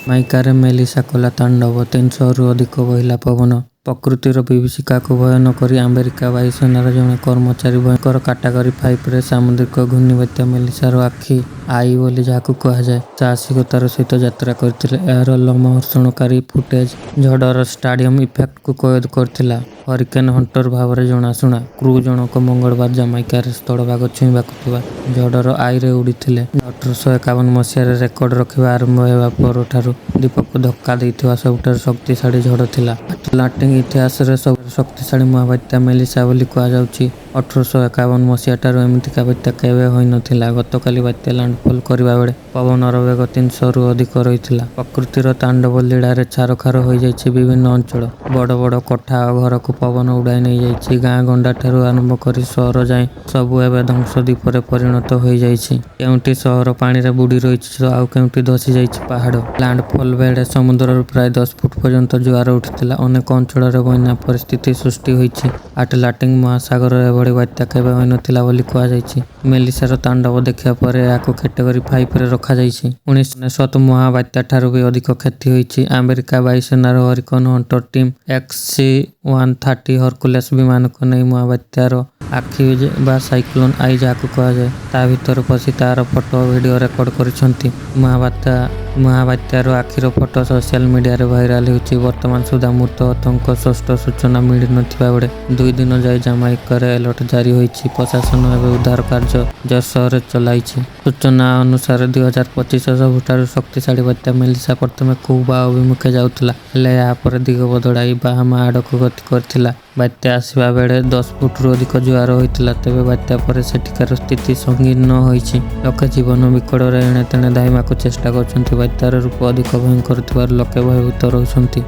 ମାଇକାରେ Melissa କଲା ତାଣ୍ଡବ। 300ରୁ ଅଧିକ ବହିଲା ପବନ। ପ୍ରକୃତିର ବିଭୀଷିକାକୁ ଭୟ ନ କରି ଆମେରିକା ବାୟୁସେନାର ଜଣେ କର୍ମଚାରୀ ଭୟଙ୍କର କାଟାଗୋରୀ 5ରେ ସାମୁଦ୍ରିକ ଘୂର୍ଣ୍ଣିବାତ୍ୟା ମେଲିସାର ଆଖି ଆଇ ବୋଲି ଯାହାକୁ କୁହାଯାଏ ସାହସିକତାର ସହିତ ଯାତ୍ରା କରିଥିଲେ। ଏହାର ଲୋମହର୍ଷଣକାରୀ ଫୁଟେଜ ଝଡ଼ର ଷ୍ଟାଡିୟମ ଇଫେକ୍ଟକୁ କଏଦ କରିଥିଲା। ହରିକେନ ହଣ୍ଟର ଭାବରେ ଜଣାଶୁଣା କ୍ରୁ ଜଣକ ମଙ୍ଗଳବାର ଜାମାଇକାରେ ସ୍ଥଳଭାଗ ଛୁଇଁବାକୁ ଥିବା ଝଡ଼ର ଆଇରେ ଉଡ଼ିଥିଲେ। 1851 ମସିହାରେ ରେକର୍ଡ ରଖିବା ଆରମ୍ଭ ହେବା ପରଠାରୁ ଦ୍ୱୀପକୁ ଧକ୍କା ଦେଇଥିବା ସବୁଠାରୁ ଶକ୍ତିଶାଳୀ ଝଡ଼ ଥିଲା। ଆଟଲାଣ୍ଟିକ ଇତିହାସରେ ସବୁଠାରୁ ଶକ୍ତିଶାଳୀ ମହାବାତ୍ୟା ମେଲିସା ବୋଲି କୁହାଯାଉଛି। 1851 ମସିହାଠାରୁ ଏମିତିକା ବାତ୍ୟା କେବେ ହୋଇନଥିଲା। ଗତକାଲି ବାତ୍ୟା ଲ୍ୟାଣ୍ଡଫଲ୍ କରିବା ବେଳେ ପବନର ବେଗ 300ରୁ ଅଧିକ ରହିଥିଲା। ପ୍ରକୃତିର ତାଣ୍ଡବ ଲୀଳାରେ ଛାରଖାର ହୋଇଯାଇଛି ବିଭିନ୍ନ ଅଞ୍ଚଳ। ବଡ଼ ବଡ଼ କୋଠା ଓ ଘରକୁ ପବନ ଉଡ଼ାଇ ନେଇଯାଇଛି। ଗାଁ ଗଣ୍ଡାଠାରୁ ଆରମ୍ଭ କରି ସହର ଯାଏଁ ସବୁ ଏବେ ଧ୍ୱଂସଦ୍ୱୀପରେ ପରିଣତ ହୋଇଯାଇଛି। କେଉଁଠି ସହର ପାଣିରେ ବୁଡ଼ି ରହିଛି ତ ଆଉ କେଉଁଠି ଧସି ଯାଇଛି ପାହାଡ଼। ଲ୍ୟାଣ୍ଡଫଲ୍ ବେଳେ ସମୁଦ୍ରରୁ ପ୍ରାୟ 10 ଫୁଟ ପର୍ଯ୍ୟନ୍ତ ଜୁଆର ଉଠିଥିଲା। ଅନେକ ଅଞ୍ଚଳରେ ବନ୍ୟା ପରିସ୍ଥିତି ସୃଷ୍ଟି ହୋଇଛି। ଆଟଲାଣ୍ଟିକ ମହାସାଗରରେ ଏଭଳି ବାତ୍ୟା କେବେ ହୋଇନଥିଲା ବୋଲି କୁହାଯାଇଛି। ମେଲିସାର ତାଣ୍ଡବ ଦେଖିବା ପରେ ଏହାକୁ କ୍ୟାଟେଗୋରୀ 5ରେ ରଖାଯାଇଛି। 1999 ମହାବାତ୍ୟାଠାରୁ ବି ଅଧିକ କ୍ଷତି ହୋଇଛି। ଆମେରିକା ବାୟୁସେନାର ହରିକେନ ହଣ୍ଟର ଟିମ୍ XC-130 ହରକୁଲେସ୍ ବିମାନକୁ ନେଇ ମହାବାତ୍ୟାର ଆଖି ବା ସାଇକ୍ଲୋନ ଆଇ ଯାହାକୁ କୁହାଯାଏ ତା ଭିତରେ ପଶି ତାହାର ଫଟୋ ଓ ଭିଡ଼ିଓ ରେକର୍ଡ କରିଛନ୍ତି। ମହାବାତ୍ୟାର ଆଖିର ଫଟୋ ସୋସିଆଲ ମିଡ଼ିଆରେ ଭାଇରାଲ ହେଉଛି। ବର୍ତ୍ତମାନ ସୁଦ୍ଧା ମୃତ ହତଙ୍କ ସ୍ପଷ୍ଟ ସୂଚନା ମିଳିନଥିବା ବେଳେ 2 ଦିନ ଯାଏ ଜାମାଇକାରେ ଆଲର୍ଟ ଜାରି ହୋଇଛି। ପ୍ରଶାସନ ଏବେ ଉଦ୍ଧାର କାର୍ଯ୍ୟ ଜୋରସୋରରେ ଚଳାଇଛି। ସୂଚନା ଅନୁସାରେ 2025 ସବୁଠାରୁ ଶକ୍ତିଶାଳୀ ବାତ୍ୟା ମେଲିସା ପ୍ରଥମେ କୁବା ଅଭିମୁଖେ ଯାଉଥିଲା, ହେଲେ ଏହାପରେ ଦିଗ ବଦଳାଇ ବାହାମା ଆଡ଼କୁ ଗତି କରିଥିଲା। ବାତ୍ୟା ଆସିବା ବେଳେ 10 ଫୁଟରୁ ଅଧିକ ଜୁଆର ହୋଇଥିଲା। ତେବେ ବାତ୍ୟା ପରେ ସେଠିକାର ସ୍ଥିତି ସଙ୍ଗୀନ ହୋଇଛି। ଲୋକେ ଜୀବନ ବିକଳରେ ଏଣେ ତେଣେ ଧାଇଁବାକୁ ଚେଷ୍ଟା କରୁଛନ୍ତି। ବାତ୍ୟାର ରୂପ ଅଧିକ ଭୟଙ୍କର ଥିବାରୁ ଲୋକେ ଭୟଭୀତ ରହୁଛନ୍ତି।